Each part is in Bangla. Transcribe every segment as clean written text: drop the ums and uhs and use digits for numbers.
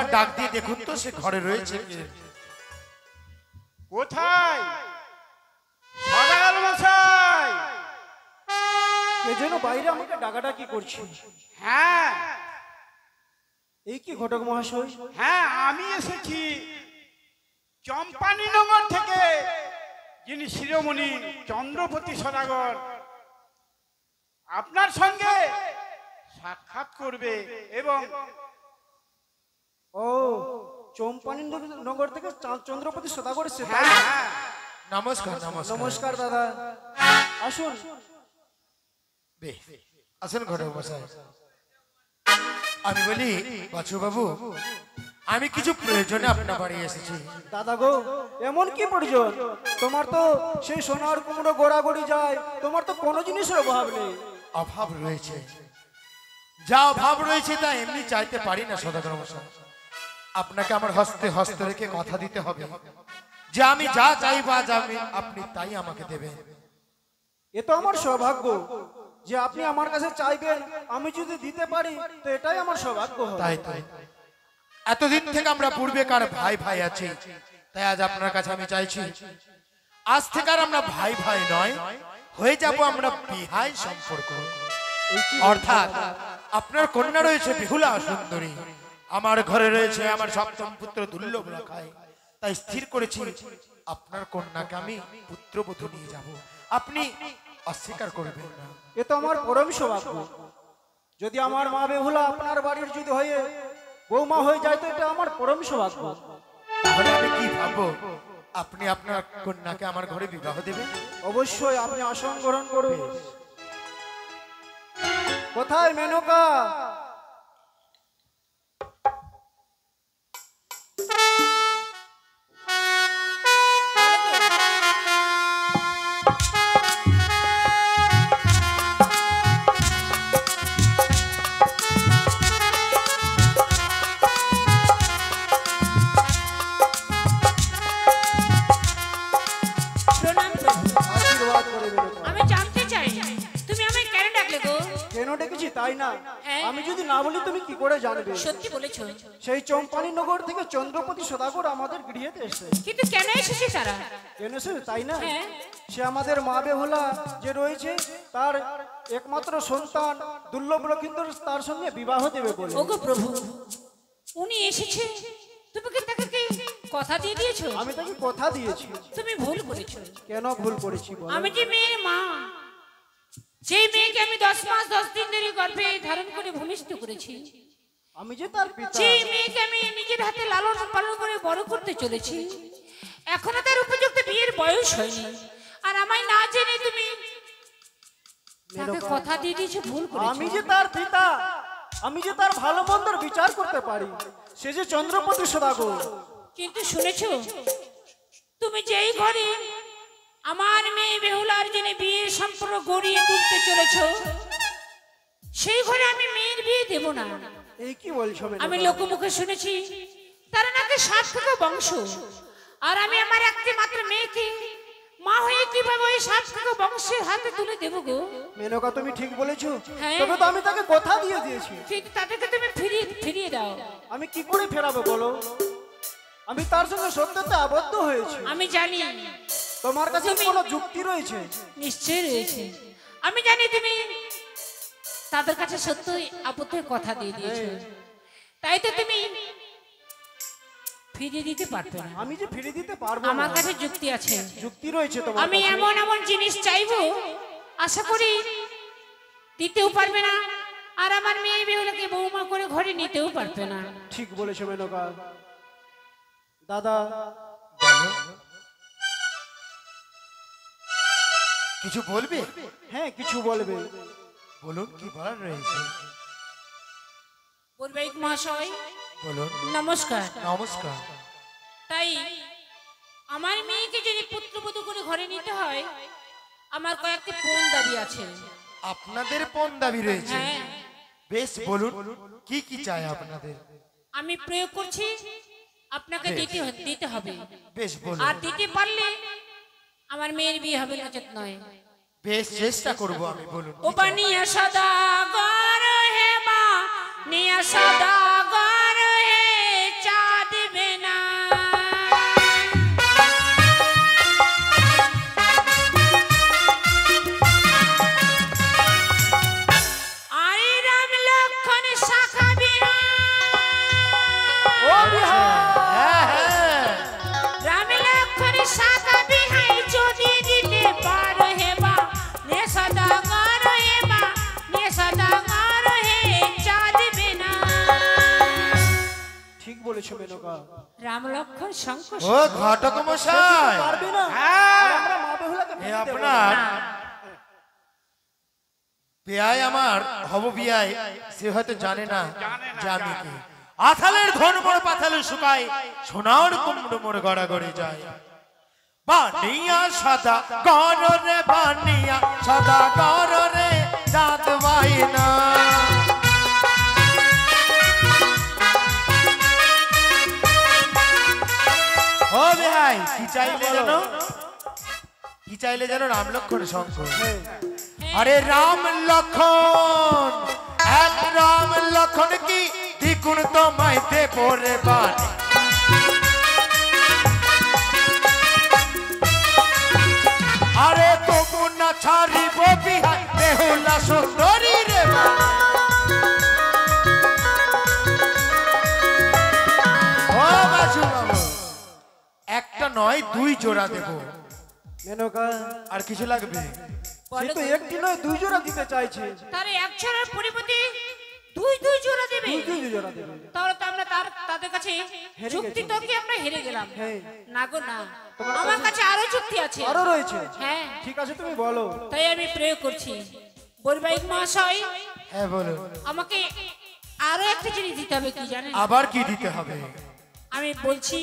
একবার ডাক দিয়ে দেখুন তো সে ঘরে রয়েছে কি? কোথায় সদাগর মশাই? কে যেন বাইরে আমাকে ডাকাডাকি করছে। হ্যাঁ এই কি ঘটক মহাশয়? হ্যাঁ আমি এসেছি চম্পানীনগর থেকে, যিনি শিরোমণি চন্দ্রপতি সদাগর আপনার সঙ্গে সাক্ষাৎ করবে। এবং ও চম্পানী নগর থেকে চন্দ্রপতি সদাগর এসেছে। হ্যাঁ হ্যাঁ নমস্কার নমস্কার নমস্কার দাদা, আসুন। আসেন ঘরে বসায়। আমি বলি বাছু বাবু, আমি কিছু প্রয়োজনে আপনার বাড়ি এসেছি। দাদা গো, এমন কি প্রয়োজন? তোমার তো সেই সোনার কুমড়ো গোড়াগড়ি যায়, তোমার তো কোনো জিনিসের অভাব নেই। অভাব রয়েছে, যা অভাব রয়েছে তা এমনি চাইতে পারি না সদাগর মশাই। আপনাকে আমার হস্তে হস্ত রেখে কথা দিতে হবে যে আমি যা চাইবো আজ আপনি তাই আমাকে দেবেন। এ তো আমার সৌভাগ্য যে আপনি আমার কাছে চাইবেন, আমি যদি দিতে পারি তো এটাই আমার সৌভাগ্য হবে। তাই তাই এতদিন থেকে আমরা পূর্বেকার ভাই ভাই আছি, তাই আজ আপনার কাছে আমি চাইছি আজ থেকে আর আমরা ভাই ভাই নয়, হয়ে যাব আমরা বিহাই সম্পর্ক। অর্থাৎ আপনার কন্যা রয়েছে বিহুলা সুন্দরী, আমার ঘরে রয়েছে আমার সপ্তম পুত্র দুর্লভ রাখায়, তাই স্থির করেছি আপনার কন্যাকে আমি পুত্রবধূ নিয়ে যাব। আপনি অস্বীকার করবেন না। এ তো আমার পরম সৌভাগ্য। যদি আমার মা বেহুলা আপনার বাড়ির যদি হয়ে বৌমা হয়ে যায় তো এটা আমার পরম সৌভাগ্য। তাহলে আমি কি ভাববো, আপনি আপনার কন্যাকে আমার ঘরে বিবাহ দেবেন? অবশ্যই, আপনি আসন গ্রহণ করুন। কোথায় মেনকা? তাই না, আমি যদি না বলি তুমি কি করে জানবে? সত্যি বলেছো। সেই চম্পানী নগর থেকে চন্দ্রপতি সদাগর আমাদের গৃহেতে এসেছে। কিন্তু কেন এসেছে তারা? কেন এসেছে তাই না? সে আমাদের মা বেহুলা যে রয়েছে তার একমাত্র সন্তান দুর্লভ লক্ষিন্দর তার সঙ্গে বিবাহ দেবে বলে। ওগো প্রভু, উনি এসেছে, তুমি কি তাকে কথা দিয়ে দিয়েছো? আমি তাকে কথা দিয়েছি। তুমি ভুল করেছো। কেন ভুল করেছি? আমি যে মেয়ের মা, সেই মেয়েকে আমি 10 মাস 10 দিন ধরে গর্ভে ধারণ করে ভূমিষ্ঠ করেছি। আমি যে তার পিতা, সেই মেয়েকে আমি নিজের হাতে লালন পালন করে বড় করতে চলেছি। এখনো তার উপযুক্ত বিয়ের বয়স হয়নি, আর আমায় না জেনে তুমি তাকে কথা দিয়ে দিয়েছো, ভুল করেছো। আমি যে তার পিতা, আমি যে তার ভালো মন্দের বিচার করতে পারি। সে যে চন্দ্রপতি সদাগর। কিন্তু শুনেছো, তুমি যেই ঘরে আমার মেয়ে বেহুলার জন্য বিয়ের সম্পর্ক গড়িয়ে তুলতে চলেছ, সেই ঘরে আমি মেয়ের বিয়ে দেব না। এই কি বলছো? আমি লোকমুখে শুনেছি তারা নাকি 7 থেকে বংশ, আর আমি আমার একটি মাত্র মেয়েকে মা হয়ে কিভাবে ওই 7 থেকে বংশের হাতে তুলে দেব গো? মেনকা তুমি ঠিক বলেছো। হ্যাঁ। তবে তো আমি তাকে কথা দিয়ে দিয়েছি। কিন্তু তাদেরকে তুমি ফিরিয়ে দাও। আমি কি করে ফেরাবো বলো? আমি তার সঙ্গে সত্যতে আবদ্ধ হয়েছি। আমি জানি তোমার কাছে কোনো যুক্তি রয়েছে? নিশ্চয়ই রয়েছে। আমি জানি তুমি তাদের কাছে সত্যই আবদ্ধ কথা দিয়ে দিয়েছো, তাই তো তুমি ফিরিয়ে দিতে পারবে না। আমি যে ফিরিয়ে দিতে পারবো, আমার কাছে যুক্তি আছে। যুক্তি রয়েছে তোমার? আমি এমন এমন জিনিস চাইবো, আশা করি দিতেও পারবে না, আর আমার মেয়ে বেহুলাকে বৌমা করে ঘরে নিতেও পারবে না। ঠিক বলেছো মেনকা। দাদা কিছু বলবে? হ্যাঁ, কিছু বলবে। বলুন, কি বলার রয়েছে? বৈবাহিক মহাশয় বলুন। নমস্কার। নমস্কার। তাই আমার মেয়েকে যদি পুত্রবধূ করে ঘরে নিতে হয়, আমার কয়েকটি পণ দাবি আছে। আপনাদের পণ দাবি রয়েছে? হ্যাঁ। বেশ বলুন, কি কি চাই আপনাদের? আমি প্রয়োগ করছি, আপনাকে দিতে হবে। বেশ বলুন। আর দিতে পারলে আমার মেয়ের বিয়ে হবে, নচেত নয়। বেশ চেষ্টা করব আমি। বলুন। ও বানিয়া সদাগর হে মা, নিয়া সদাগর হে বলেছো মেনকা। রাম লক্ষণ শঙ্কর ও ঘটক মশাই, পারবে না। হ্যাঁ। আর আমরা মা বেহুলাকে এ মেনে দেব। আপনার বিয়াই আমার হব বিয়াই, সে হয়তো জানে না যে আমি কি। আথালের ধন মোর পাথালে শুকায়, সোনার কুমড়ো মোর গড়াগড়ি যায়। বানিয়া সাদা গররে, বানিয়া সাদা গররে, দাঁত বাইনা। ও বিহাই, কি চাইলে জানো? কি চাইলে জানো? রাম লক্ষণ শঙ্কর। আরে রাম লক্ষণ, এক রাম লক্ষণ কি দ্বিগুণ তোমায় দেবো রে বাড়ি। আরে তবু না ছাড়িব বিহাই, বেহুলা সুন্দরী রে বাড়ি। ও বাসু বাবু, একটা নয় দুই জোড়া দেবো। মেনকা, আর কিছু লাগবে? সে তো একটি নয় দুই জোড়া দিতে চাইছে। তার এক জোড়ার পরিবর্তে দুই দুই জোড়া দেবে। দুই জোড়া দেবে। তাহলে তো আমরা তাদের কাছে হেরে যুক্তি গেছি। তর্কে আমরা হেরে গেলাম। হ্যাঁ। না গো না, তোমার আমার কাছে কাছে আরো যুক্তি আছে। আরো রয়েছে। হ্যাঁ, ঠিক আছে তুমি বলো। তাই আমি প্রয়োগ করছি। বৈবাহিক মহাশয়, হ্যাঁ বলো। আমাকে আরো একটা জিনিস দিতে হবে, কি জানেন? আবার কি দিতে হবে? আমি বলছি,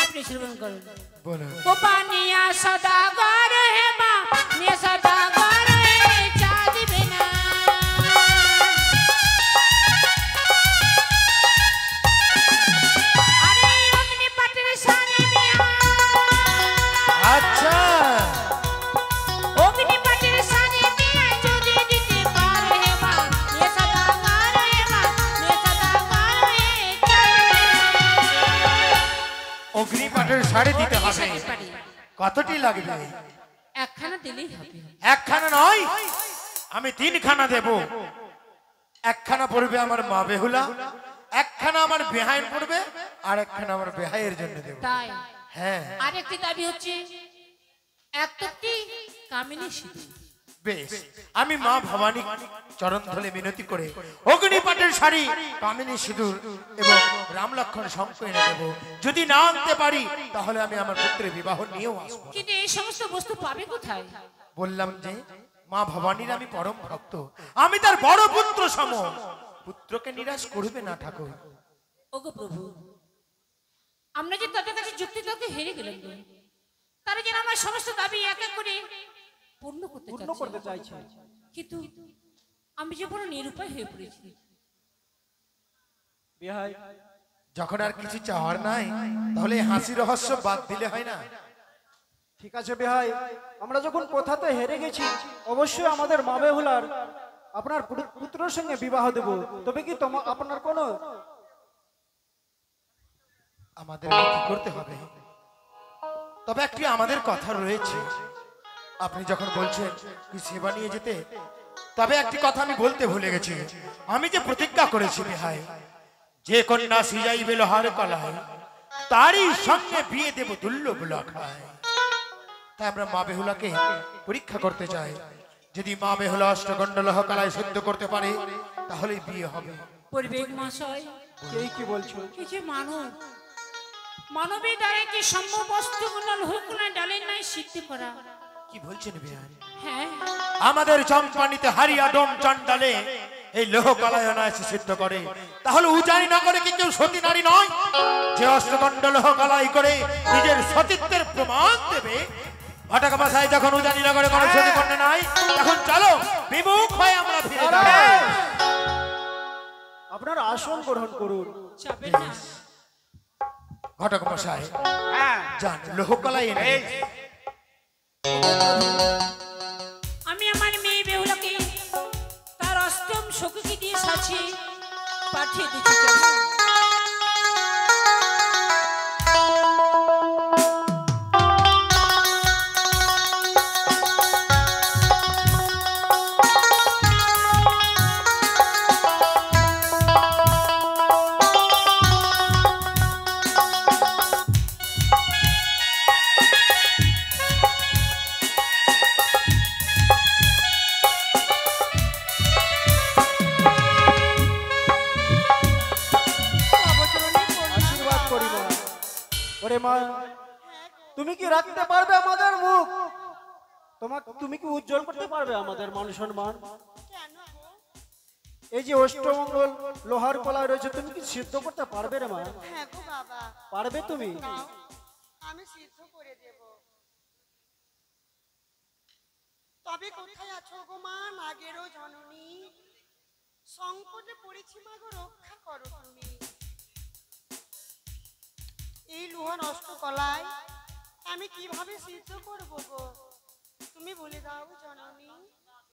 আপনি শ্রবণ করুন। বলো। ও পানিয়া সদাগর হে মা, নিয়া সদাগর হে, চা দিবে না। আরে অগ্নি পাটের সানি দিয়া, আচ্ছা, অগ্নি পাটের সানি দিয়া যদি দিতে পারে হে মা, নিয়া সদাগর হে মা, নিয়া সদাগর হে, চা দিবে না। অগ্নিপাঠের শাড়ি দিতে হবে। শাড়ি পাড়ি। কতটি লাগবে? একখানা দিলেই হবে। একখানা নয়, আমি তিনখানা দেব। একখানা পড়বে আমার মা বেহুলা, একখানা আমার বেহাইন পড়বে, আর একখানা আমার বেহাইয়ের জন্য দেব। তাই হ্যাঁ আরেকটি দাবি হচ্ছে একটি কামিনী সিঁদুর। বেশ, আমি মা ভবানী চরণ ধরে মিনতি করে অগ্নিপাঠের শাড়ি, কামিনী সিঁদুর এবং রাম লক্ষণ শঙ্খ এনে দেব। যদি না আনতে পারি তাহলে আমি আমার পুত্রের বিবাহ নিয়েও আসবো। কিন্তু এই সমস্ত বস্তু পাবে কোথায়? বললাম যে মা ভবানীর আমি পরম ভক্ত, আমি তার বড় পুত্র সম। পুত্রকে নিরাশ করবে না ঠাকুর। ওগো প্রভু, আমরা যে তাদের কাছে যুক্তি তর্কে হেরে গেলাম গো। তারা যেন আমার সমস্ত দাবি এক এক করে পূর্ণ করতে চাইছে। কিন্তু আমি যে বড় নিরুপায় হয়ে পড়েছি। বিহাই, যখন আর কিছু চাওয়ার নাই তাহলে এই হাসি রহস্য বাদ দিলে হয় না? ঠিক আছে বিহাই, আমরা যখন কথাতে হেরে গেছি অবশ্যই আমাদের মা বেহুলার আপনার পুত্রের সঙ্গে বিবাহ দেব। তবে কি আপনার কোনো আমাদের কি করতে হবে? তবে একটি আমাদের কথা রয়েছে। আপনি যখন বলছেন কি সেবা নিয়ে যেতে, তবে একটি কথা আমি বলতে ভুলে গেছি। আমি যে প্রতিজ্ঞা করেছি ভাই, যে কন্যা সিজাইবে লোহার কলায়, তারই সঙ্গে বিয়ে দেব দুর্লভ লখায়। তাই আমরা মা বেহুলাকে পরীক্ষা করতে চাই। যদি মা বেহুলা অষ্টগণ্ড লোহ কলায় সহ্য করতে পারে তাহলে বিয়ে হবে। পরিবেক মহাশয়, এই কি বলছো? এই যে মানবী দ্বারা কি সম্ভব বস্তুগুলো লোহগুলো ডালের নাই সিদ্ধ করা? কি বলছেন বিহারী? হ্যাঁ, আমাদের চম্পানিতে হারিয়া ডোম চন্ডালে এই লোহ কালায়ন এসে সিদ্ধ করে, তাহলে উজানি না করে কি কেউ সতী নারী নয়? যে অষ্টগণ্ড লোহ কালাই করে নিজের সতীত্বের প্রমাণ দেবে। ঘটক মশাই, যখন উজানি না করে কোনো সতী কন্যা নাই, তখন চলো বিমুখ হয়ে আমরা ফিরে যাই। আপনার আসন গ্রহণ করুন। চাপেন না। ঘটক মশাই হ্যাঁ যান, লোহ কালাই এনে এই আমি আমার মেয়ে বেহুলাকে তার অষ্টম সখীকে দিয়ে সাজিয়ে পাঠিয়ে দিচ্ছি। কেমন? ওরে মা, তুমি কি রাখতে পারবে আমাদের মুখ? তুমি কি উজ্জ্বল করতে পারবে আমাদের মান সম্মান? কেন গো? এই যে অষ্টমঙ্গল লোহার কলা রয়েছে, তুমি কি সিদ্ধ করতে পারবে রে মা? হ্যাঁ গো বাবা, পারবে তুমি? দাও, আমি সিদ্ধ করে দেব। তবে কোথায় আছো গো মা, নাগেরও জননী? সংকটে পড়েছি মা গো, রক্ষা করো তুমি। এই লোহা নষ্ট কলায় আমি কিভাবে সিদ্ধ করবো গো, তুমি বলে দাও জননী।